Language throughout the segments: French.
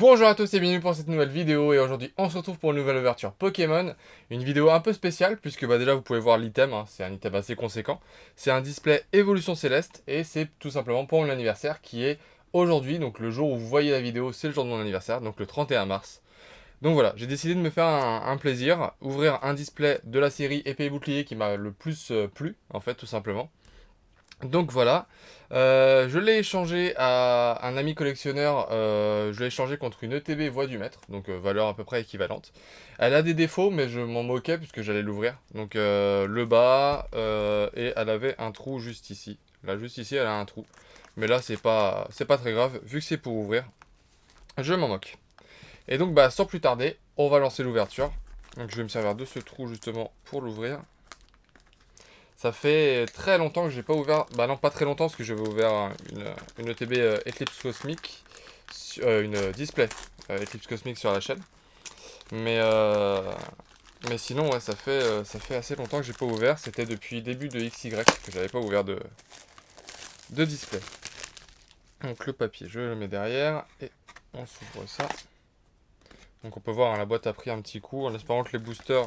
Bonjour à tous et bienvenue pour cette nouvelle vidéo et aujourd'hui on se retrouve pour une nouvelle ouverture Pokémon. Une vidéo un peu spéciale puisque déjà vous pouvez voir l'item, c'est un item assez conséquent. C'est un display Évolution Céleste et c'est tout simplement pour mon anniversaire qui est aujourd'hui, donc le jour où vous voyez la vidéo c'est le jour de mon anniversaire, donc le 31 mars. Donc voilà, j'ai décidé de me faire un plaisir, ouvrir un display de la série Épée et Bouclier qui m'a le plus plu en fait tout simplement. Donc voilà, je l'ai échangé à un ami collectionneur, je l'ai échangé contre une ETB Voix du Maître, donc valeur à peu près équivalente. Elle a des défauts, mais je m'en moquais puisque j'allais l'ouvrir. Donc le bas, et elle avait un trou juste ici. Là, juste ici, elle a un trou. Mais là, c'est pas très grave, vu que c'est pour ouvrir, je m'en moque. Et donc, bah, sans plus tarder, on va lancer l'ouverture. Donc je vais me servir de ce trou justement pour l'ouvrir. Ça fait très longtemps que j'ai pas ouvert. Bah non, pas très longtemps parce que j'avais ouvert une ETB Eclipse Cosmic, une display Eclipse Cosmic sur la chaîne. Mais, euh, mais sinon, ouais, ça fait assez longtemps que j'ai pas ouvert. C'était depuis début de XY que j'avais pas ouvert de display. Donc le papier, je le mets derrière et on s'ouvre ça. Donc on peut voir, la boîte a pris un petit coup en espérant que les boosters,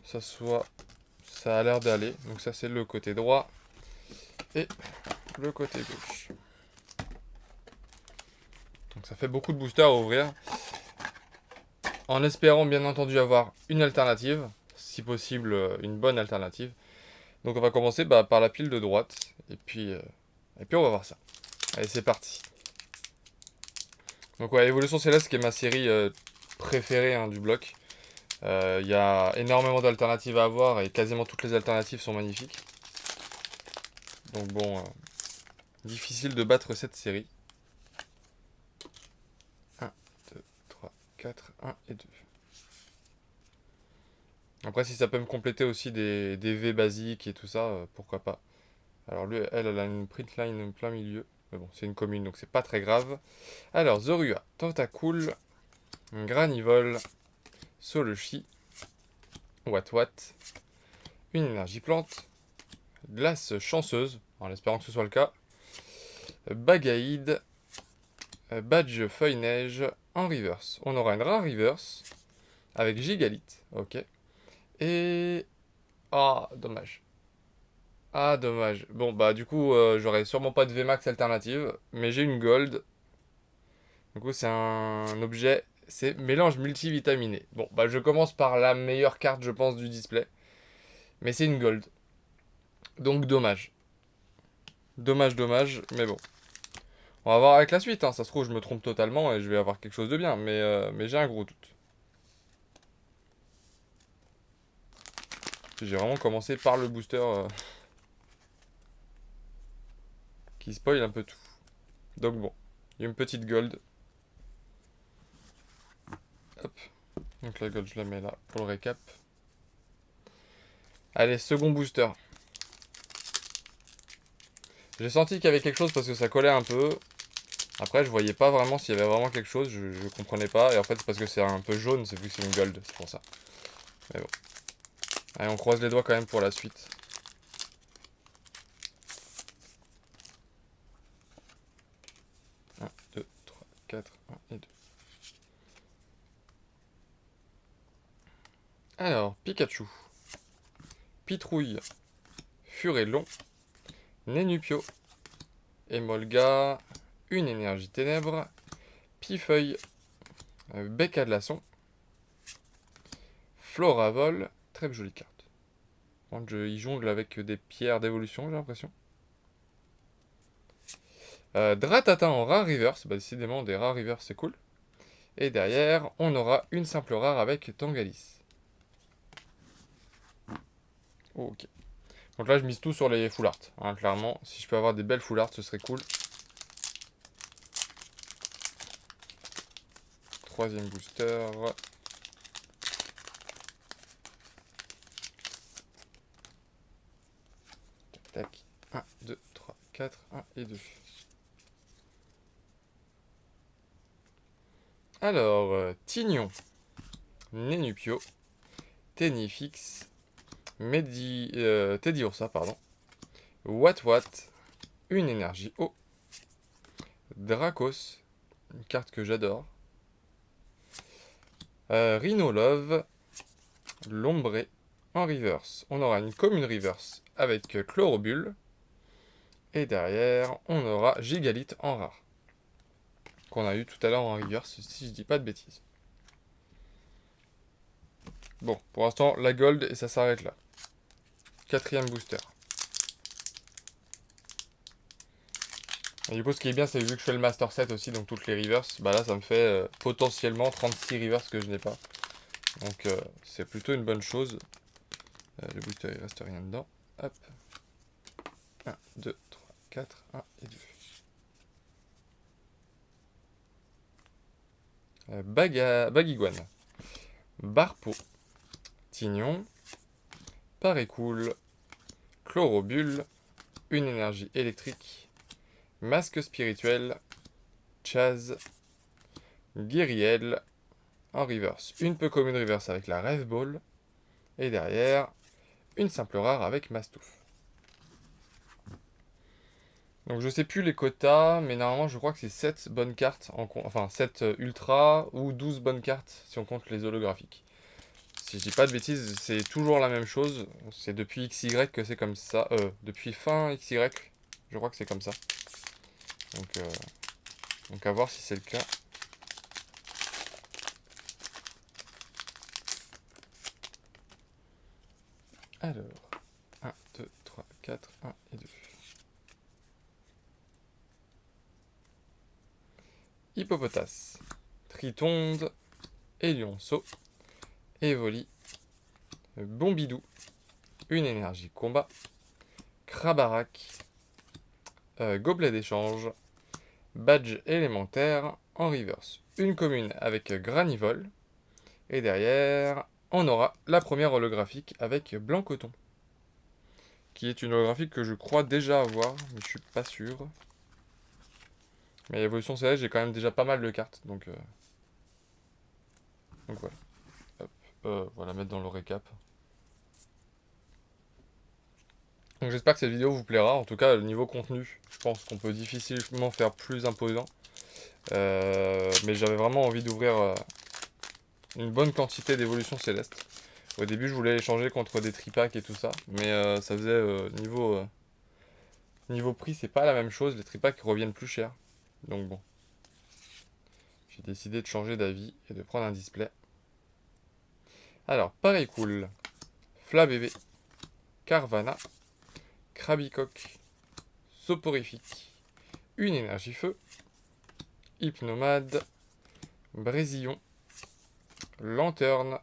ça a l'air d'aller. Donc ça c'est le côté droit et le côté gauche. Donc ça fait beaucoup de boosters à ouvrir. En espérant bien entendu avoir une alternative. Si possible, une bonne alternative. Donc on va commencer par la pile de droite. Et puis on va voir ça. Allez, c'est parti. Donc ouais, Évolution Céleste qui est ma série préférée du bloc. Il y a énormément d'alternatives à avoir et quasiment toutes les alternatives sont magnifiques. Donc bon, difficile de battre cette série. 1, 2, 3, 4, 1 et 2. Après, si ça peut me compléter aussi des V basiques et tout ça, pourquoi pas. Alors, lui, elle a une print line plein milieu. Mais bon, c'est une commune, donc c'est pas très grave. Alors, Zorua, Tentacool, Granivol, Solushi, Watwat, une énergie plante, Glace chanceuse, en espérant que ce soit le cas, Bagaïd, Badge feuille neige en reverse. On aura une rare reverse avec Gigalith, ok. Et... Ah, dommage. Ah, dommage. Bon, bah, du coup, j'aurai sûrement pas de VMAX alternative, mais j'ai une gold. Du coup, c'est un objet, c'est mélange multivitaminé. Bon, bah, je commence par la meilleure carte, je pense, du display. Mais c'est une gold. Donc, dommage. Dommage, dommage, mais bon. On va voir avec la suite, hein. Ça se trouve, je me trompe totalement et je vais avoir quelque chose de bien, mais j'ai un gros doute. J'ai vraiment commencé par le booster qui spoil un peu tout. Donc, bon, il y a une petite gold. Hop. Donc, la gold, je la mets là pour le récap. Allez, second booster. J'ai senti qu'il y avait quelque chose parce que ça collait un peu. Après, je voyais pas vraiment s'il y avait vraiment quelque chose, je comprenais pas. Et en fait, c'est parce que c'est un peu jaune, c'est vu que c'est une gold, c'est pour ça. Mais bon. Allez, on croise les doigts quand même pour la suite. Un, 2, 3, 4, 1 et 2. Alors, Pikachu. Pitrouille. Furelon. Nénupio. Emolga. Une énergie ténèbres. Pifeuille. Bec à glaçon. Floravol. Très jolie carte. Il jongle avec des pierres d'évolution, j'ai l'impression. Dratata en rare reverse. Bah, décidément, des rares reverse, c'est cool. Et derrière, on aura une simple rare avec Tangalis. Ok. Donc là, je mise tout sur les full art. Clairement, si je peux avoir des belles full art, ce serait cool. Troisième booster. Tac, tac. 1, 2, 3, 4, 1 et 2. Alors, Tignon, Nénupio, Tenifix, Teddiursa, pardon, Watwat, une énergie eau, Dracos, une carte que j'adore. Rhino Love, Lombré en reverse. On aura une commune reverse avec Chlorobule. Et derrière, on aura Gigalith en rare. Qu'on a eu tout à l'heure en reverse, si je dis pas de bêtises. Bon, pour l'instant, la gold et ça s'arrête là. 4e booster. Et du coup, ce qui est bien, c'est vu que je fais le Master Set aussi, donc toutes les reverse, bah là, ça me fait potentiellement 36 reverse que je n'ai pas. Donc, c'est plutôt une bonne chose. Le booster, il reste rien dedans. Hop. 1, 2, 3, 4, 1 et 2. Bagiguane. Barpo. Tignon. Parécool. Chlorobule. Une énergie électrique. Masque spirituel. Chaz. Guériel. En reverse. Une peu commune reverse avec la Rêve Ball. Et derrière, une simple rare avec Mastouf. Donc je sais plus les quotas, mais normalement je crois que c'est 7 bonnes cartes, enfin 7 ultra ou 12 bonnes cartes si on compte les holographiques. Si je dis pas de bêtises, c'est toujours la même chose. C'est depuis XY que c'est comme ça. Depuis fin XY, je crois que c'est comme ça. Donc à voir si c'est le cas. Alors, 1, 2, 3, 4, 1 et 2. Hippopotas, Tritonde, Élionceau, Evoli, Bombidou, une énergie combat, Krabarak, Gobelet d'échange, Badge élémentaire en reverse. Une commune avec Granivol. Et derrière, on aura la première holographique avec Blanc Coton. Qui est une holographique que je crois déjà avoir, mais je suis pas sûr. Mais évolution céleste, j'ai quand même déjà pas mal de cartes, donc voilà. Hop, on va la mettre dans le récap. Donc j'espère que cette vidéo vous plaira. En tout cas, le niveau contenu, je pense qu'on peut difficilement faire plus imposant. Mais j'avais vraiment envie d'ouvrir une bonne quantité d'évolution céleste. Au début, je voulais échanger contre des tripacks et tout ça, mais ça faisait niveau prix, c'est pas la même chose. Les tripacks reviennent plus cher. Donc bon, j'ai décidé de changer d'avis et de prendre un display. Alors, pareil cool, Flabébé, Carvana, Krabicoque, Soporifique, une énergie feu, Hypnomade, Brésillon, Lanterne.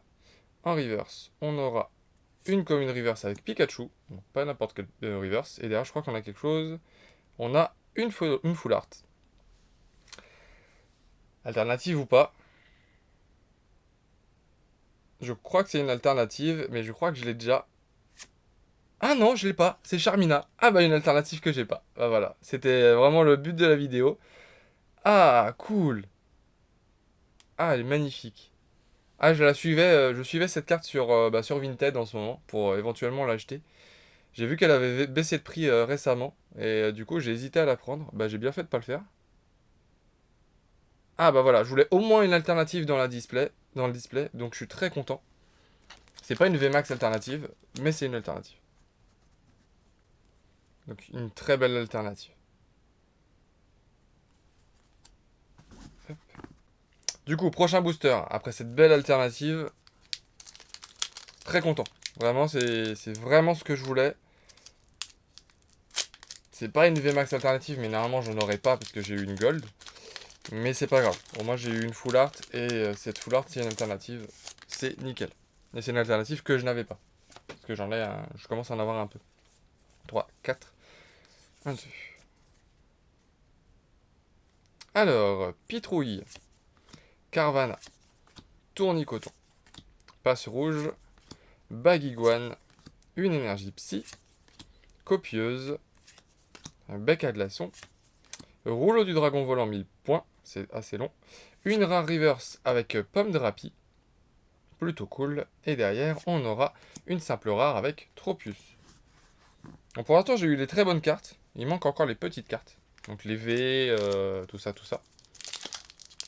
En reverse, on aura une commune reverse avec Pikachu, donc pas n'importe quel reverse. Et derrière, je crois qu'on a quelque chose. On a une full art. Alternative ou pas? Je crois que c'est une alternative, mais je crois que je l'ai déjà. Ah non, je l'ai pas. C'est Charmina. Ah bah une alternative que j'ai pas. Bah voilà, c'était vraiment le but de la vidéo. Ah, cool. Ah, elle est magnifique. Ah, je suivais cette carte sur Vinted en ce moment pour éventuellement l'acheter. J'ai vu qu'elle avait baissé de prix récemment et du coup j'ai hésité à la prendre. Bah j'ai bien fait de pas le faire. Ah bah voilà, je voulais au moins une alternative dans le display, donc je suis très content. C'est pas une VMAX alternative, mais c'est une alternative. Donc une très belle alternative. Hop. Du coup, prochain booster, après cette belle alternative, très content. Vraiment, c'est vraiment ce que je voulais. C'est pas une VMAX alternative, mais normalement j'en aurais pas parce que j'ai eu une gold. Mais c'est pas grave. Au moins j'ai eu une full art et cette full art c'est une alternative. C'est nickel. Et c'est une alternative que je n'avais pas. Parce que je commence à en avoir un peu. 3, 4, 1, 2. Alors, Pitrouille, Carvana, Tournicoton, Passe Rouge, Bagiguane, une énergie psy, Copieuse, Bec à glaçon, Rouleau du dragon volant 1000 points, c'est assez long, une rare reverse avec Pomme de Rapie, plutôt cool, et derrière on aura une simple rare avec Tropius. Donc pour l'instant j'ai eu des très bonnes cartes, il manque encore les petites cartes, donc les V, tout ça tout ça.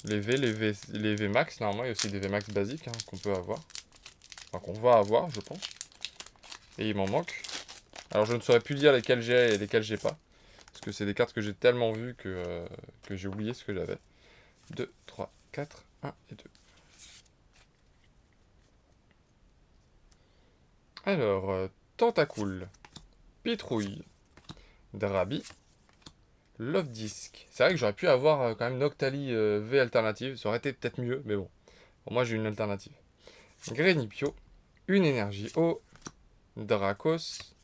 les V max, normalement, il y a aussi des V max basiques hein, qu'on peut avoir. Enfin, qu'on va avoir, je pense. Et il m'en manque. Alors, je ne saurais plus dire lesquelles j'ai et lesquelles j'ai pas. Parce que c'est des cartes que j'ai tellement vues que j'ai oublié ce que j'avais. 2, 3, 4, 1 et 2. Alors, Tentacool, Pitrouille, Drabi, Love Disc. C'est vrai que j'aurais pu avoir quand même Noctali V alternative. Ça aurait été peut-être mieux, mais bon. Pour moi, j'ai une alternative. Grenipio, une énergie eau, Dracos,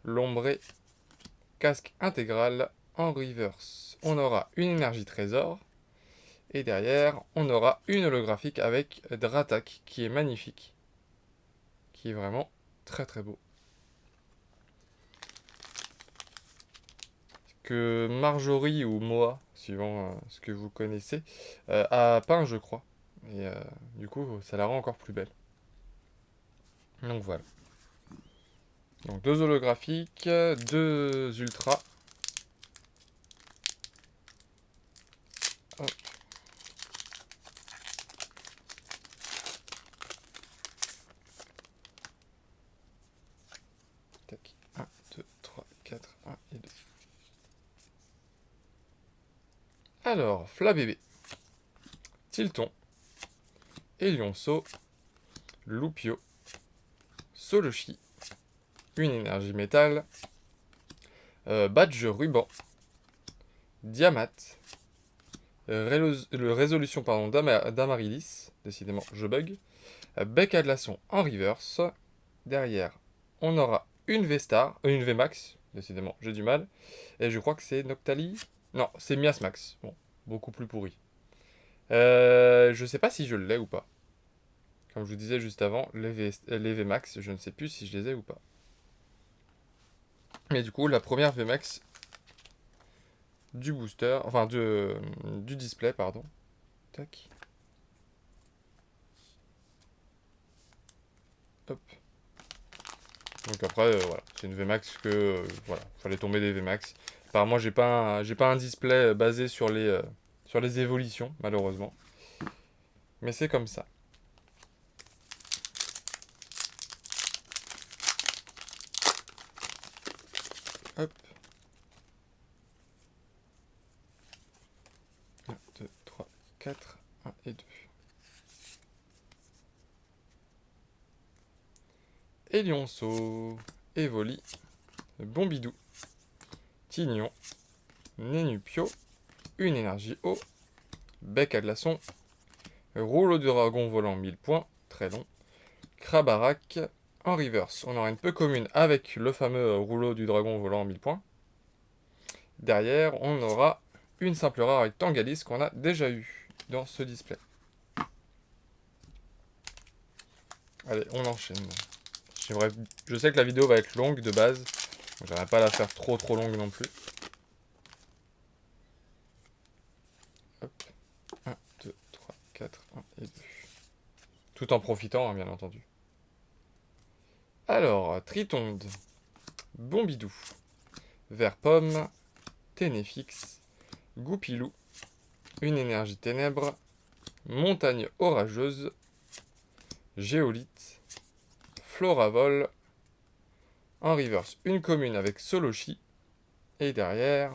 Lombré, casque intégral en reverse. On aura une énergie trésor. Et derrière, on aura une holographique avec Dratak qui est magnifique. Qui est vraiment très très beau. Que Marjorie ou Moa, suivant ce que vous connaissez, a peint, je crois. Et du coup, ça la rend encore plus belle. Donc voilà. Donc deux holographiques, deux ultras. Hop. Tac. 1, 2, 3, 4, 1 et 2. Alors, Flabébé, Tilton, Elionceau, Loupio, Solochi, une énergie métal, Badge ruban, Diamat, résolution d'Amaryllis, décidément je bug, Bec à glaçon en reverse, derrière on aura une V-Star, une V-Max, décidément j'ai du mal, et je crois que c'est Noctali, non c'est Miasmax, bon, beaucoup plus pourri. Je sais pas si je l'ai ou pas. Comme je vous disais juste avant, les VMAX, je ne sais plus si je les ai ou pas. Mais du coup, la première VMAX du booster, enfin du display, pardon. Tac. Hop. Donc après, voilà, c'est une VMAX que, voilà, fallait tomber des VMAX. Apparemment, j'ai pas un display basé sur les évolutions, malheureusement. Mais c'est comme ça. Hop. 1, 2, 3, 4, 1 et 2. Elionceau, Evoli, Bombidou, Tignon, Nénupio, une énergie eau, bec à glaçon, rouleau de dragon volant 1000 points, très long, Krabarak, en reverse. On aura une peu commune avec le fameux rouleau du dragon volant 1000 points. Derrière, on aura une simple rare avec Tangalis qu'on a déjà eu dans ce display. Allez, on enchaîne. Je sais que la vidéo va être longue de base, donc j'aimerais pas la faire trop longue non plus. Hop, 1, 2, 3, 4, 1 et 2. Tout en profitant, hein, bien entendu. Alors, Tritonde, Bombidou, Vert Pomme, Ténéfix, Goupilou, une énergie ténèbres, Montagne orageuse, Géolite, Floravol, en reverse une commune avec Solochi, et derrière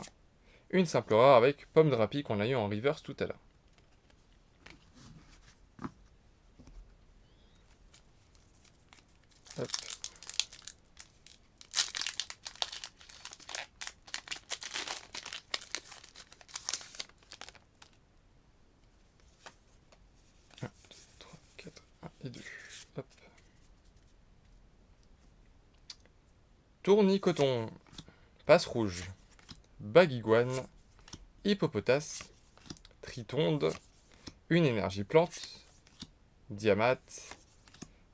une simple rare avec Pomme Drapi qu'on a eu en reverse tout à l'heure. Hop. Et 2. Hop. Tournicoton, Passe Rouge, Baguiguane, Hippopotas, Tritonde, une énergie plante, Diamat,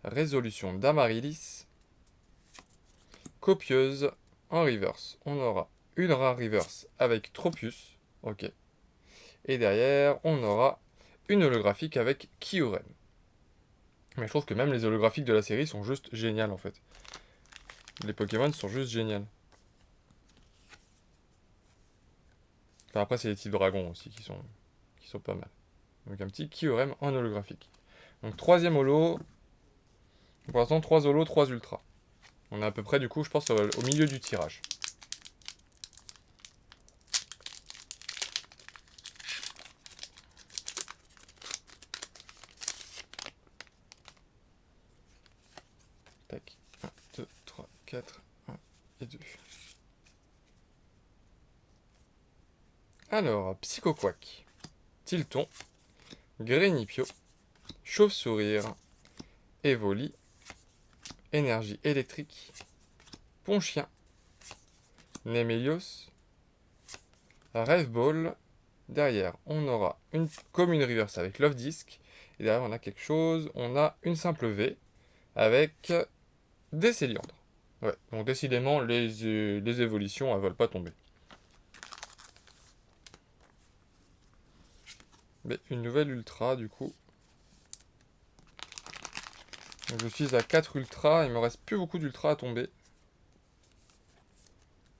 résolution d'Amaryllis, Copieuse, en reverse. On aura une rare reverse avec Tropius, ok. Et derrière, on aura une holographique avec Kyurem. Mais je trouve que même les holographiques de la série sont juste géniales en fait. Les Pokémon sont juste géniales. Enfin, après, c'est les types dragons aussi qui sont pas mal. Donc un petit Kyurem en holographique. Donc troisième holo. Pour l'instant, 3 holos, 3 ultras. On est à peu près, du coup, je pense, au milieu du tirage. Tac. 1, 2, 3, 4, 1 et 2. Alors, Psychoquack, Tilton, Grénipio, Chauve-Sourire, Evoli, Énergie électrique, Ponchien, Némélios, Rêve-Ball. Derrière, on aura une commune reverse avec Love Disc. Et derrière, on a quelque chose. On a une simple V avec des Céliandres. Ouais, donc décidément, les évolutions, elles veulent pas tomber. Mais une nouvelle ultra, du coup. Donc je suis à 4 ultras. Il me reste plus beaucoup d'ultras à tomber.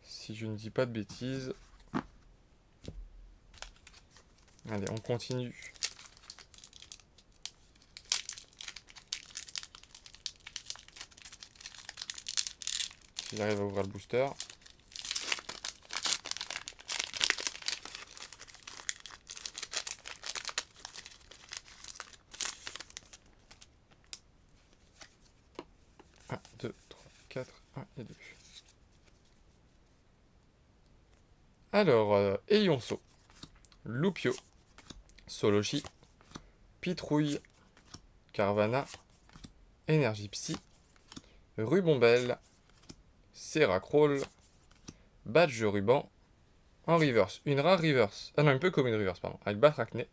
Si je ne dis pas de bêtises. Allez, on continue. Si j'arrive à ouvrir le booster. Un, 2, 3, 4, 1 et 2. Alors, Eyonceau, Loupio, Solochi, Pitrouille, Carvana, Énergie Psy, Rubombelle, Seracroll, Badge Ruban, en reverse. Une rare reverse. Ah non, une peu comme une reverse, pardon. Avec Batracné.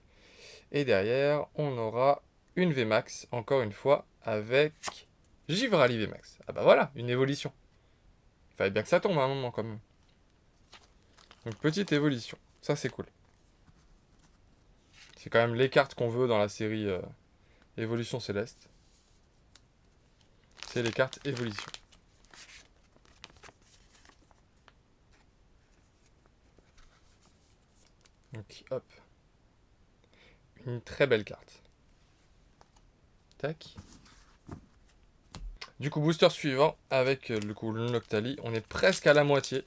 Et derrière, on aura une VMAX, encore une fois, avec Givrali VMAX. Ah bah voilà, une évolution. Il fallait bien que ça tombe à un moment, quand même. Donc, petite évolution. Ça, c'est cool. C'est quand même les cartes qu'on veut dans la série Évolution Céleste. C'est les cartes Évolution. Donc, hop. Une très belle carte. Tac. Du coup, booster suivant avec le coup le Noctali. On est presque à la moitié.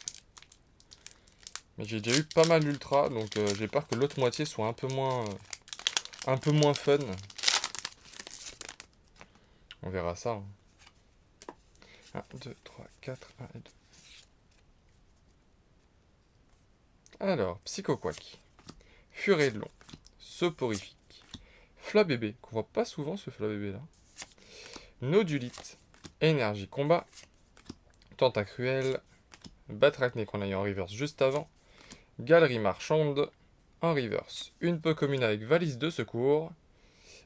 Mais j'ai déjà eu pas mal d'ultra, donc j'ai peur que l'autre moitié soit un peu moins fun. On verra ça. 1, 2, 3, 4, 1 et 2. Alors, Psychoquack, Furédlon, Soporifique, Flabébé, qu'on voit pas souvent ce Flabébé là. Nodulite, Énergie Combat, Tentacruel, Batracné qu'on a eu en reverse juste avant, Galerie Marchande, en reverse. Une peu commune avec Valise de Secours,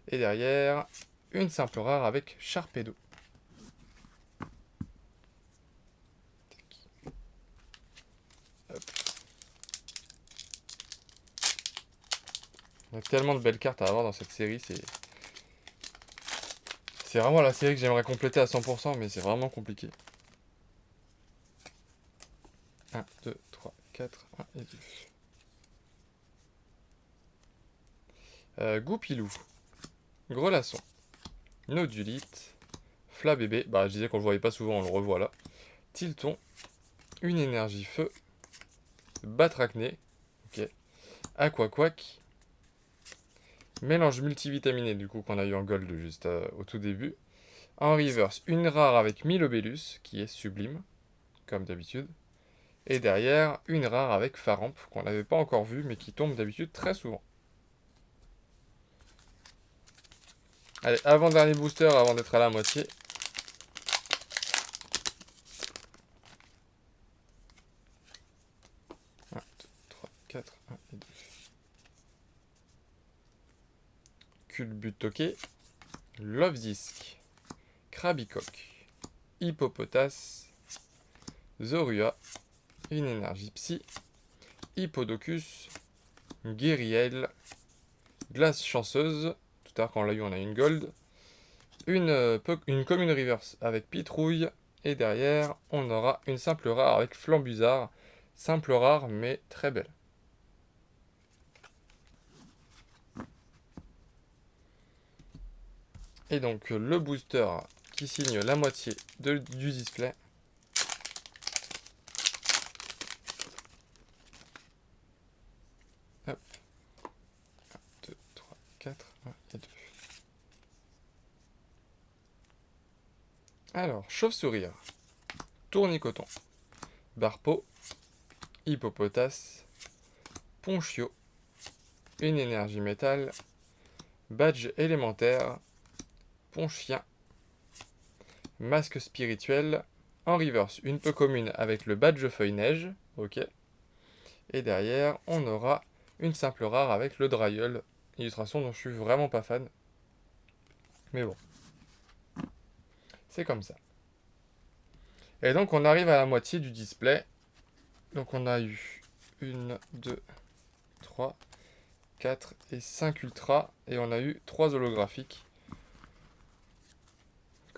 et derrière, une simple rare avec Sharpedo. Il y a tellement de belles cartes à avoir dans cette série, c'est vraiment la série que j'aimerais compléter à 100%, mais c'est vraiment compliqué. 1, 2, 3, 4, 1 et 2. Goupilou, Grelasson, Nodulite, Flabébé, bah je disais qu'on le voyait pas souvent, on le revoit là. Tilton, une énergie feu, Batracné, ok, Aquaquack, mélange multivitaminé du coup qu'on a eu en gold juste au tout début. En reverse, une rare avec Milobellus, qui est sublime, comme d'habitude. Et derrière, une rare avec Faramp, qu'on n'avait pas encore vu, mais qui tombe d'habitude très souvent. Allez, avant-dernier booster, avant d'être à la moitié. Un, 2, 3, 4, 1 et 2. Culbutoke, Love Disc, Krabicoque, Hippopotas, Zorua, une énergie psy, Hippodocus, Guériel, Glace chanceuse, tout à l'heure quand on l'a eu on a une gold, une commune reverse avec Pitrouille, et derrière on aura une simple rare avec Flambuzard, simple rare mais très belle. Et donc le booster qui signe la moitié du display. Hop. 1, 2, 3, 4, 1 et 2. Alors, chauve-sourire, tournicoton, barpeau, hippopotas, ponchio, une énergie métal, badge élémentaire, ponchien, masque spirituel, en reverse, une peu commune avec le badge feuille neige, ok. Et derrière, on aura une simple rare avec le Dryol, illustration dont je suis vraiment pas fan. Mais bon, c'est comme ça. Et donc on arrive à la moitié du display. Donc on a eu 1, 2, 3, 4 et 5 ultra. Et on a eu 3 holographiques.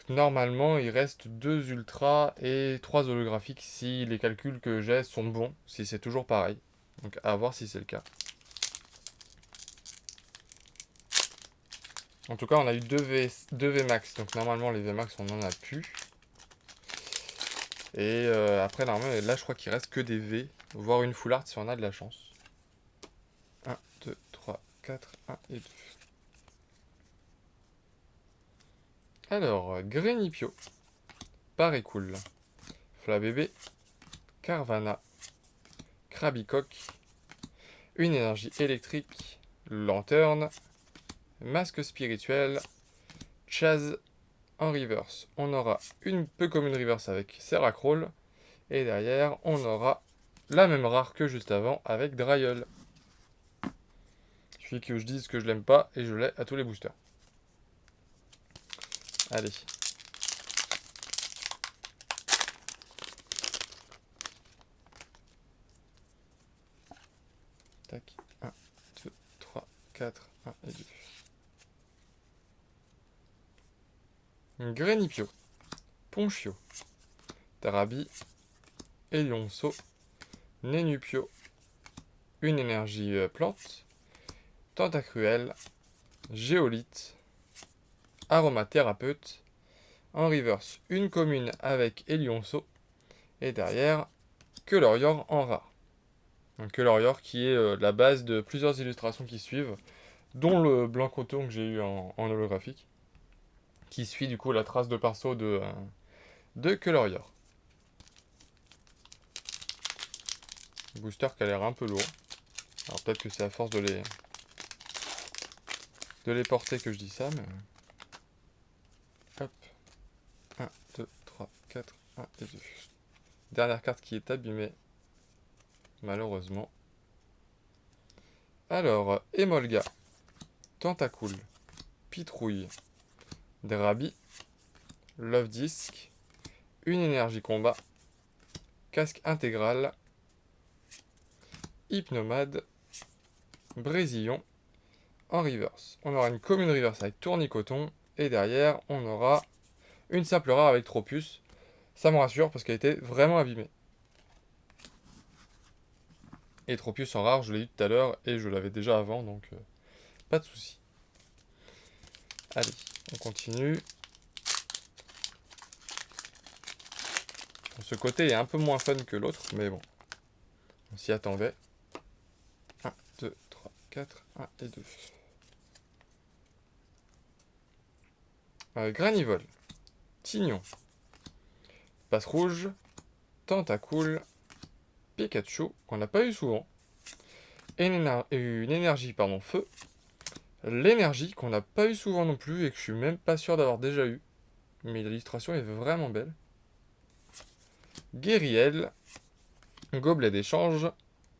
Normalement, il reste 2 ultras et 3 holographiques si les calculs que j'ai sont bons, si c'est toujours pareil. Donc à voir si c'est le cas. En tout cas, on a eu 2 VMAX, donc normalement les VMAX on n'en a plus. Et après, normalement, là je crois qu'il reste que des V, voire une full art si on a de la chance. 1, 2, 3, 4, 1 et 2. Alors, Grenipio, Parécool, Flabébé, Carvana, Krabicoque, une énergie électrique, Lanterne, masque spirituel, Chaz en reverse. On aura une peu comme une reverse avec Seracrawl. Et derrière, on aura la même rare que juste avant avec Dryol. Il suffit que je dise que je l'aime pas et je l'ai à tous les boosters. Allez. Tac. 1, 2, 3, 4, 1 et 2. Grenipio, Ponchio, Tarabi, Elionceau, Nénupio, une énergie plante, Tentacruel, Géolite, Aromathérapeute, en reverse, une commune avec Elionceau, et derrière, Quelorior en rare. Un Quelorior qui est la base de plusieurs illustrations qui suivent, dont le blanc coton que j'ai eu en holographique, qui suit du coup la trace de pinceau de Quelorior. Booster qui a l'air un peu lourd. Alors peut-être que c'est à force de les porter que je dis ça, mais... Hop. 1, 2, 3, 4, 1 et 2. Dernière carte qui est abîmée. Malheureusement. Alors, Emolga, Tentacool, Pitrouille, Drabi, Love Disc, une énergie combat, casque intégral, Hypnomade, Brésillon, en reverse. On aura une commune reverse avec Tournicoton, et derrière, on aura une simple rare avec Tropius. Ça me rassure parce qu'elle était vraiment abîmée. Et Tropius en rare, je l'ai eu tout à l'heure et je l'avais déjà avant, donc pas de souci. Allez, on continue. Bon, ce côté est un peu moins fun que l'autre, mais bon, on s'y attendait. 1, 2, 3, 4, 1 et 2. Granivol, Tignon, Passe Rouge, Tentacool, Pikachu, qu'on n'a pas eu souvent, et une énergie, feu, l'énergie qu'on n'a pas eu souvent non plus et que je suis même pas sûr d'avoir déjà eu, mais l'illustration est vraiment belle. Guériel, Gobelet d'échange,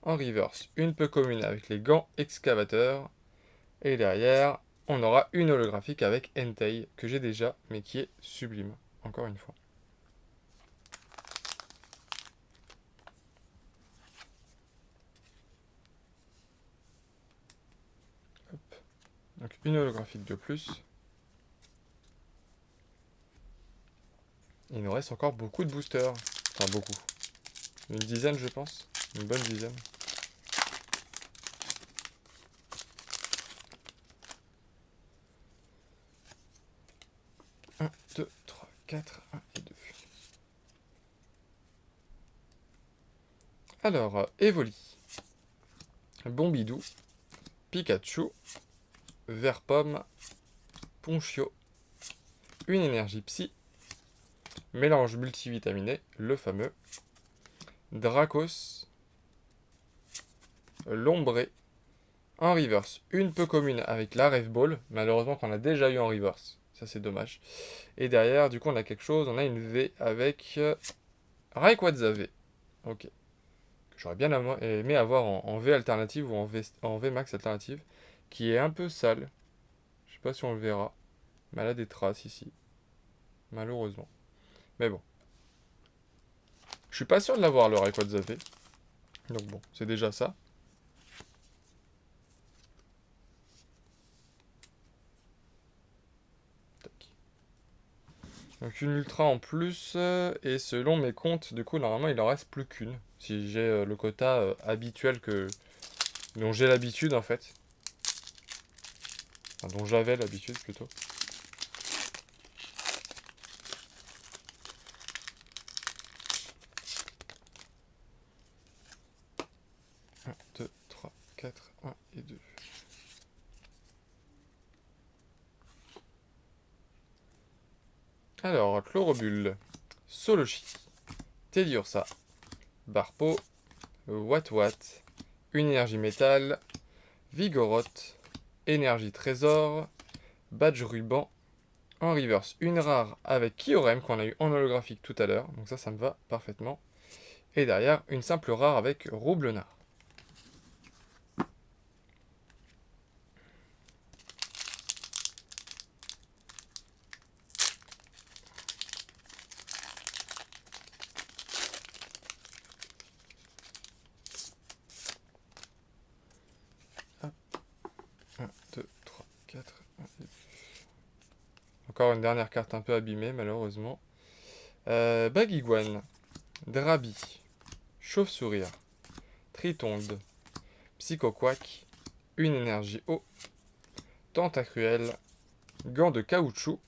en reverse, une peu commune avec les gants excavateurs, et derrière, on aura une holographique avec Entei, que j'ai déjà, mais qui est sublime, encore une fois. Hop. Donc une holographique de plus. Il nous reste encore beaucoup de boosters. Enfin beaucoup. Une dizaine je pense. Une bonne dizaine. 4, 1 et 2. Alors, Evoli, Bombidou, Pikachu, Vert Pomme, Ponchio, une énergie psy, mélange multivitaminé, le fameux, Dracos, Lombré, en reverse, une peu commune avec la Rêve Ball, malheureusement qu'on a déjà eu en reverse, ça c'est dommage. Et derrière, du coup, on a quelque chose, on a une V avec Rayquaza V. Ok. J'aurais bien aimé avoir en V alternative ou en V max alternative, qui est un peu sale. Je sais pas si on le verra, mais elle a des traces ici, malheureusement. Mais bon. Je suis pas sûr de l'avoir le Rayquaza V. Donc bon, c'est déjà ça. Tac. Donc une ultra en plus, et selon mes comptes, du coup, normalement, il en reste plus qu'une. Si j'ai le quota habituel dont j'ai l'habitude, en fait. Enfin, dont j'avais l'habitude, plutôt. 1, 2, 3, 4, 1 et 2. Alors, Chlorobule, Solochi, Teddiursa, Barpo, Watwat, une énergie métal, Vigoroth, énergie trésor, Badge ruban, en reverse une rare avec Kyurem qu'on a eu en holographique tout à l'heure, donc ça me va parfaitement. Et derrière, une simple rare avec Roublenard. Hop. 1, 2, 3, 4, 1 et 2. Encore une dernière carte un peu abîmée, malheureusement. Baguiguane, Drabi, Chauve-sourire, Tritonde, Psychoquack, une énergie eau, Tentacruel, Gant de caoutchouc,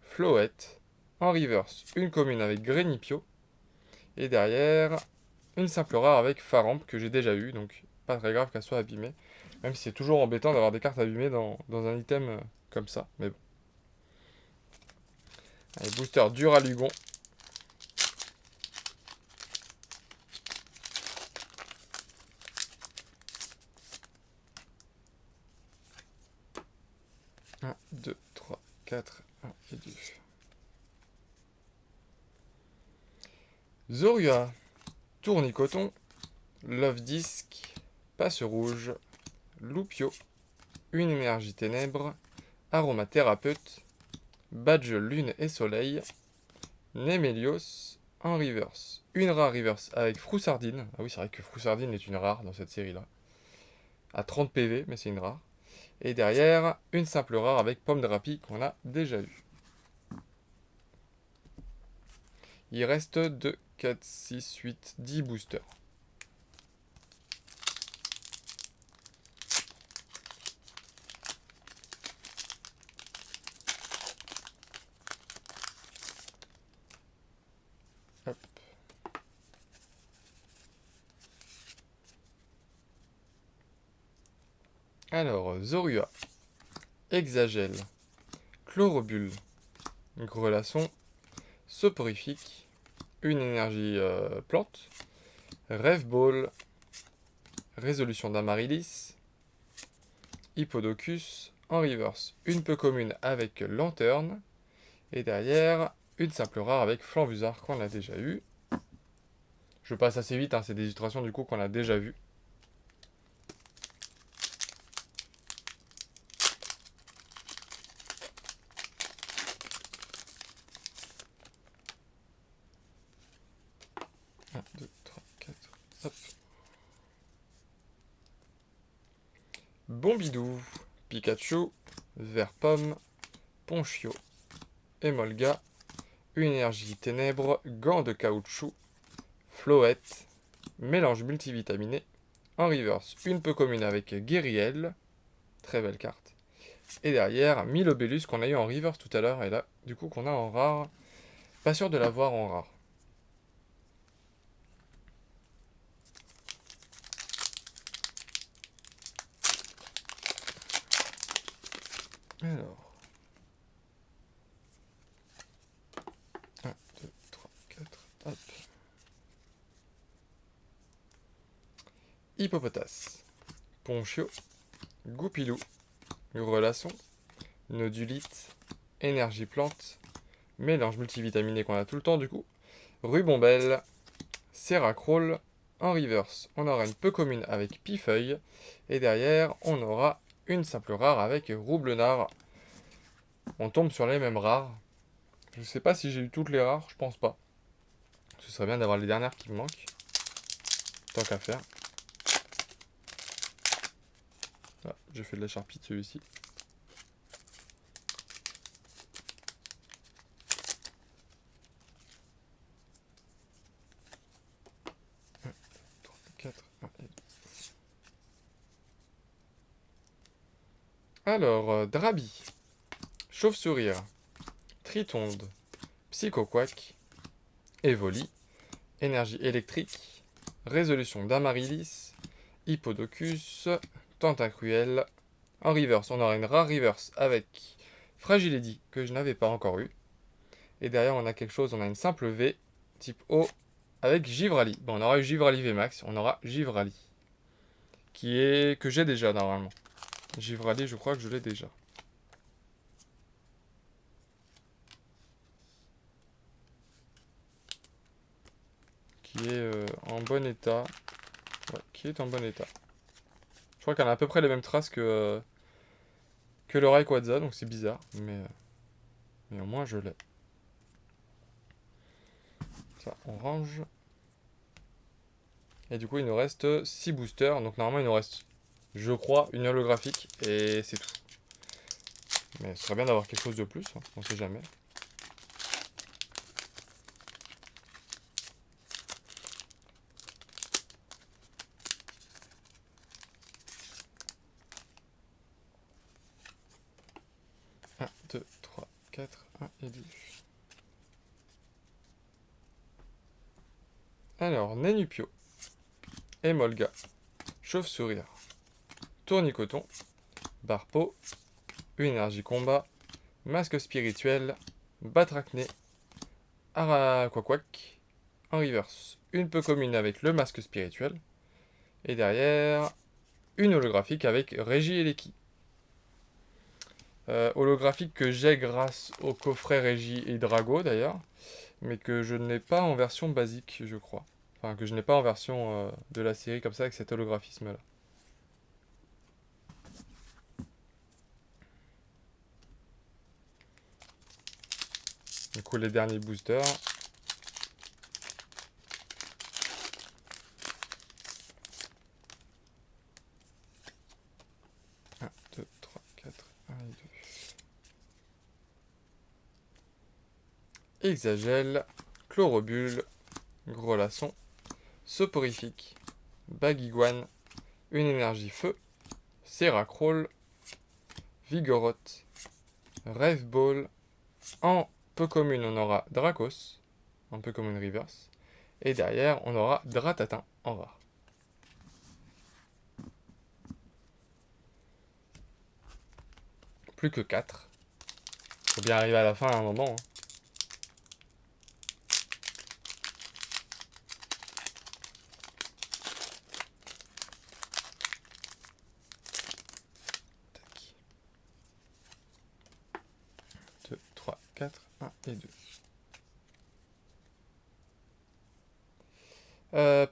Floette, en reverse, une commune avec Grenipio, et derrière, une simple rare avec Faramp que j'ai déjà eu, donc pas très grave qu'elle soit abîmée, même si c'est toujours embêtant d'avoir des cartes abîmées dans un item comme ça, mais bon. Allez, booster Duralugon. Un, 2, 3, 4, 1 et 2. Zorua, Tournicoton, Love Disc, Passe Rouge, Loupio, une énergie ténèbres, Aromathérapeute, Badge Lune et Soleil, Nemelios, en reverse. Une rare reverse avec Froussardine. Ah oui, c'est vrai que Froussardine est une rare dans cette série-là. À 30 PV, mais c'est une rare. Et derrière, une simple rare avec Pomme de Rapie qu'on a déjà eu. Il reste 2, 4, 6, 8, 10 boosters. Hop. Alors, Zorua, Hexagel, Chlorobule, Grelasson, Soporifique, une énergie plante, Rêve Ball, Résolution d'Amaryllis, Hippodocus, en reverse, une peu commune avec Lanterne, et derrière, une simple rare avec Flambusard qu'on a déjà eu. Je passe assez vite, hein, c'est des illustrations du coup qu'on a déjà vues. Un, 2, 3, 4, hop. Bombidou, Pikachu, Vert Pomme, Ponchio, Emolga, une énergie ténèbres, Gant de caoutchouc, Floette, mélange multivitaminé, en reverse, une peu commune avec Guériel, très belle carte, Et derrière, Milobellus qu'on a eu en reverse tout à l'heure. Et là, du coup, qu'on a en rare. Pas sûr de l'avoir en rare. Alors. 1, 2, 3, 4. Hop. Hippopotas. Ponchio. Goupilou. Grelasson. Nodulite. Énergie plante. Mélange multivitaminé qu'on a tout le temps du coup. Rubombelle. Serracroll. En reverse, on aura une peu commune avec Pifeuille. Et derrière, on aura une simple rare avec Roublenard. On tombe sur les mêmes rares. Je sais pas si j'ai eu toutes les rares, je pense pas. Ce serait bien d'avoir les dernières qui me manquent. Tant qu'à faire. Ah, j'ai fait de la charpie de celui-ci. Alors, Drabi, Chauve-Sourire, Tritonde, Psychoquack, Evoli, Énergie électrique, Résolution d'Amaryllis, Hippodocus, Tentacruel. En reverse, on aura une rare reverse avec Fragiledy que je n'avais pas encore eu. Et derrière, on a quelque chose, on a une simple V, type O, avec Givrali. Bon, on aura eu Givrali VMAX, on aura Givrali. Que j'ai déjà normalement. Givrali, je crois que je l'ai déjà. Qui est en bon état. Ouais, qui est en bon état. Je crois qu'elle a à peu près les mêmes traces que le Rayquaza, donc c'est bizarre, mais au moins je l'ai. Ça, on range. Et du coup, il nous reste 6 boosters, donc normalement il nous reste, je crois, une holographique, et c'est tout. Mais ce serait bien d'avoir quelque chose de plus, hein, on sait jamais. Un, 2, 3, 4, 1 et 2. Alors, Nenupio, Emolga, Chauve-Sourire, Tournicoton, Barpo, une énergie combat, Masque spirituel, Batracné, Araquaquac, en reverse, une peu commune avec le masque spirituel, et derrière, une holographique avec Régie et Leki. Holographique que j'ai grâce au coffret Régie et Drago d'ailleurs, mais que je n'ai pas en version basique, je crois. Enfin, que je n'ai pas en version de la série comme ça avec cet holographisme-là. Du coup, les derniers boosters. 1, 2, 3, 4, 1 et 2. Hexagel, Chlorobule, Grelasson, Soporifique, Baguiguane, une énergie feu, Serracroll, Vigoroth, Rêve Ball. En peu commune, on aura Dracos, en peu commune reverse. Et derrière, on aura Dratatin en rare. Plus que 4. Faut bien arriver à la fin à un moment. Hein. Tac. 2, 3, 4, 1 et 2.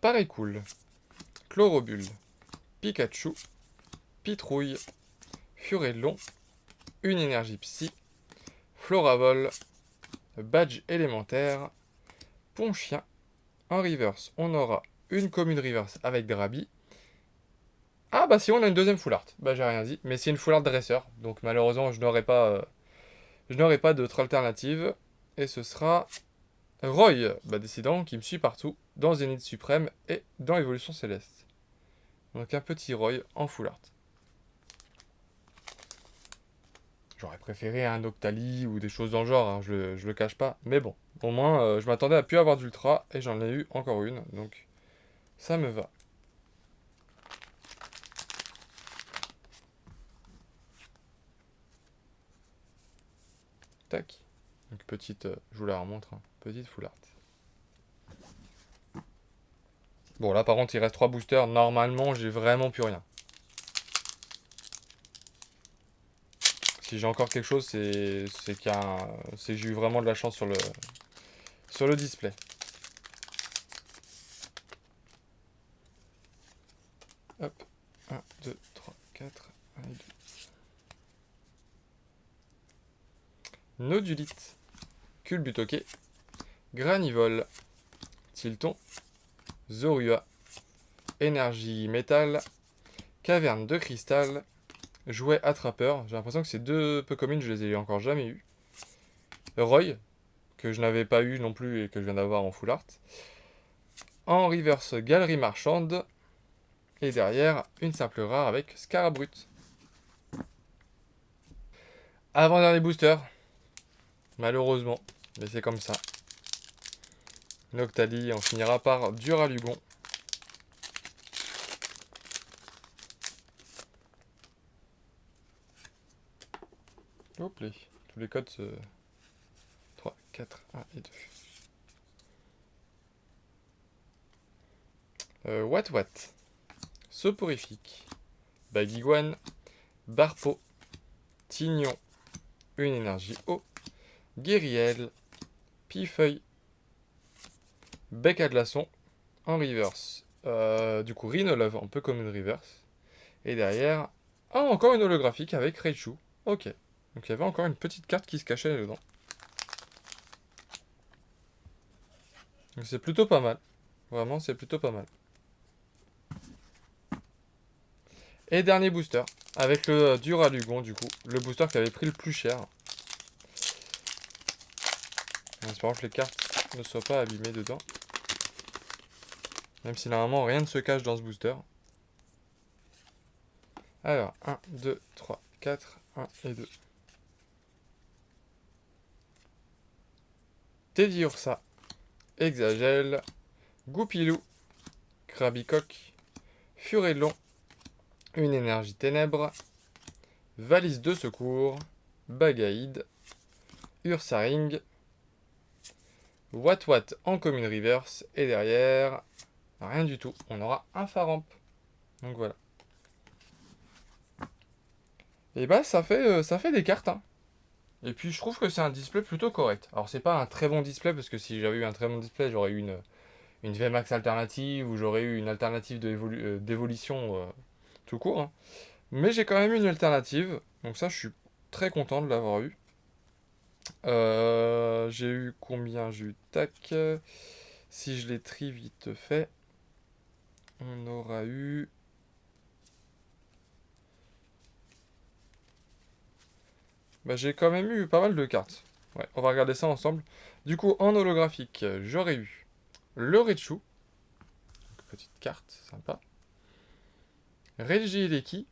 Pareil cool. Chlorobule, Pikachu, Pitrouille, Furellon, une énergie psy, Floravol, Badge élémentaire, Ponchien. En reverse, on aura une commune reverse avec Drabi. Ah bah si, on a une deuxième full art. Bah j'ai rien dit, mais c'est une full art dresseur. Donc malheureusement, je n'aurai pas d'autre alternative. Et ce sera Roy, bah décidant, qui me suit partout, dans Zénith Suprême et dans Évolution Céleste. Donc un petit Roy en full art. J'aurais préféré un Octali ou des choses dans le genre, hein, je le cache pas. Mais bon, au moins, je m'attendais à plus avoir d'ultra et j'en ai eu encore une. Donc, ça me va. Tac. Donc, petite, je vous la remontre, hein, petite full art. Bon, là, par contre, il reste 3 boosters. Normalement, j'ai vraiment plus rien. Si j'ai encore quelque chose, c'est que j'ai eu vraiment de la chance sur le display. Hop, 1, 2, 3, 4, 1 et 2. Nodulite, Culbutoke, Granivole, Tilton, Zorua, Énergie Métal, Caverne de Cristal, Jouet Attrapeur. J'ai l'impression que ces deux peu communes, je les ai encore jamais eu. Roy, que je n'avais pas eu non plus et que je viens d'avoir en full art. En reverse, Galerie Marchande. Et derrière, une simple rare avec Scarabrut. Avant-dernier booster. Malheureusement. Mais c'est comme ça. Noctali, on finira par Duralugon. Hop là. Tous les codes se... 3, 4, 1 et 2. What Soporifique. Baguiguane. Barpo. Tignon. Une énergie eau. Guériel. Pifeuille. Bec à glaçon. En reverse. Du coup, Rhinolove, un peu comme une reverse. Et derrière, encore une holographique avec Raichu. Ok. Donc il y avait encore une petite carte qui se cachait dedans. Donc c'est plutôt pas mal. Vraiment, c'est plutôt pas mal. Et dernier booster. Avec le Duralugon, du coup. Le booster qui avait pris le plus cher. En espérant que les cartes ne soient pas abîmées dedans. Même si normalement rien ne se cache dans ce booster. Alors, 1, 2, 3, 4, 1 et 2. Teddiursa, Exagel, Goupilou, Krabicoque, Furelon, une énergie ténèbres, Valise de secours, Bagaïde, Ursaring, Wat en commune reverse, et derrière, rien du tout, on aura un Faramp. Donc voilà. Et bah ça fait des cartes, hein. Et puis je trouve que c'est un display plutôt correct. Alors c'est pas un très bon display, parce que si j'avais eu un très bon display, j'aurais eu une VMAX alternative, ou j'aurais eu une alternative d'évolution tout court, hein. Mais j'ai quand même une alternative, donc ça je suis très content de l'avoir eu. J'ai eu combien? J'ai eu tac. Si je les trie vite fait, on aura eu... Bah, j'ai quand même eu pas mal de cartes. Ouais, on va regarder ça ensemble. Du coup, en holographique, j'aurais eu le Raichu. Donc, petite carte, sympa. Reggie Eleki.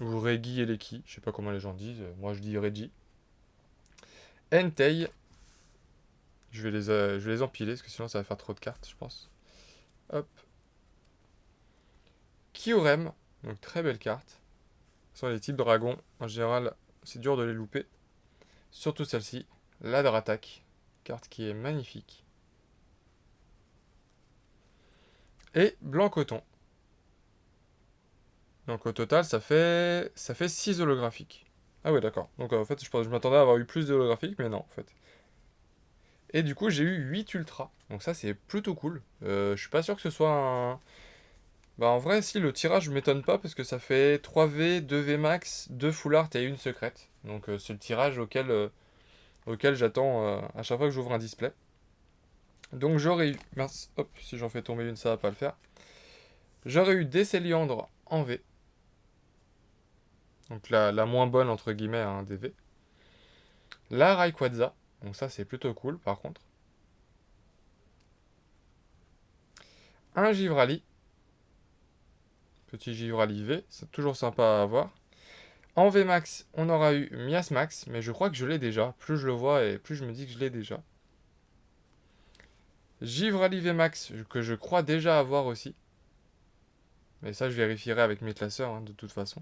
Ou Regi Eleki, je sais pas comment les gens disent. Moi, je dis Reggie. Entei. Je vais les empiler, parce que sinon ça va faire trop de cartes, je pense. Hop. Kyurem. Donc, très belle carte. Ce sont les types dragons. En général, c'est dur de les louper. Surtout celle-ci, Ladder Attack, carte qui est magnifique. Et Blanc Coton. Donc au total, ça fait 6 holographiques. Ah ouais, d'accord. Donc en fait, je m'attendais à avoir eu plus d'holographiques, mais non, en fait. Et du coup, j'ai eu 8 ultras. Donc ça, c'est plutôt cool. Je suis pas sûr que ce soit un... Bah en vrai, si, le tirage m'étonne pas, parce que ça fait 3V, 2V max, 2 full art et une secrète. Donc c'est le tirage auquel j'attends à chaque fois que j'ouvre un display. Donc j'aurais eu... Mince, hop, si j'en fais tomber une, ça va pas le faire. J'aurais eu des Céliandres en V. Donc la moins bonne, entre guillemets, hein, des V. La Rayquaza. Donc ça, c'est plutôt cool, par contre. Un Givrali. Petit Givrali V. C'est toujours sympa à avoir. En VMAX, on aura eu Miasmax, mais je crois que je l'ai déjà. Plus je le vois et plus je me dis que je l'ai déjà. Givrali VMAX, que je crois déjà avoir aussi. Mais ça, je vérifierai avec mes classeurs, hein, de toute façon.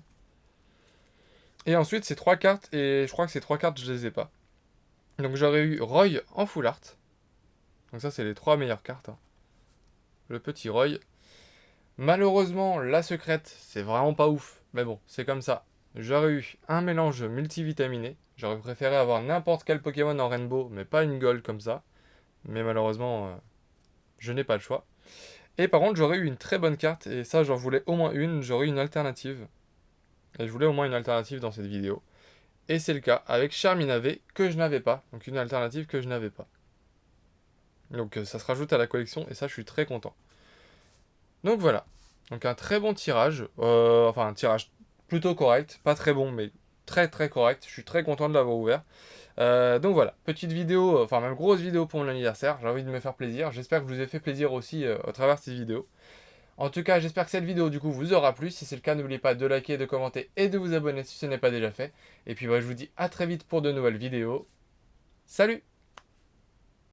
Et ensuite, ces 3 cartes, et je crois que ces 3 cartes, je les ai pas. Donc j'aurais eu Roy en full art. Donc ça, c'est les 3 meilleures cartes, hein. Le petit Roy. Malheureusement, la secrète, c'est vraiment pas ouf. Mais bon, c'est comme ça. J'aurais eu un mélange multivitaminé. J'aurais préféré avoir n'importe quel Pokémon en Rainbow, mais pas une Gold comme ça. Mais malheureusement, je n'ai pas le choix. Et par contre, j'aurais eu une très bonne carte, et ça, j'en voulais au moins une. J'aurais eu une alternative. Et je voulais au moins une alternative dans cette vidéo. Et c'est le cas avec Charminavé que je n'avais pas. Donc une alternative que je n'avais pas. Donc ça se rajoute à la collection, et ça, je suis très content. Donc voilà. Donc un très bon tirage. Enfin, un tirage plutôt correct. Pas très bon, mais très très correct. Je suis très content de l'avoir ouvert. Donc voilà, petite vidéo, enfin même grosse vidéo pour mon anniversaire. J'ai envie de me faire plaisir. J'espère que je vous ai fait plaisir aussi au travers de cette vidéo. En tout cas, j'espère que cette vidéo du coup vous aura plu. Si c'est le cas, n'oubliez pas de liker, de commenter et de vous abonner si ce n'est pas déjà fait. Et puis je vous dis à très vite pour de nouvelles vidéos. Salut!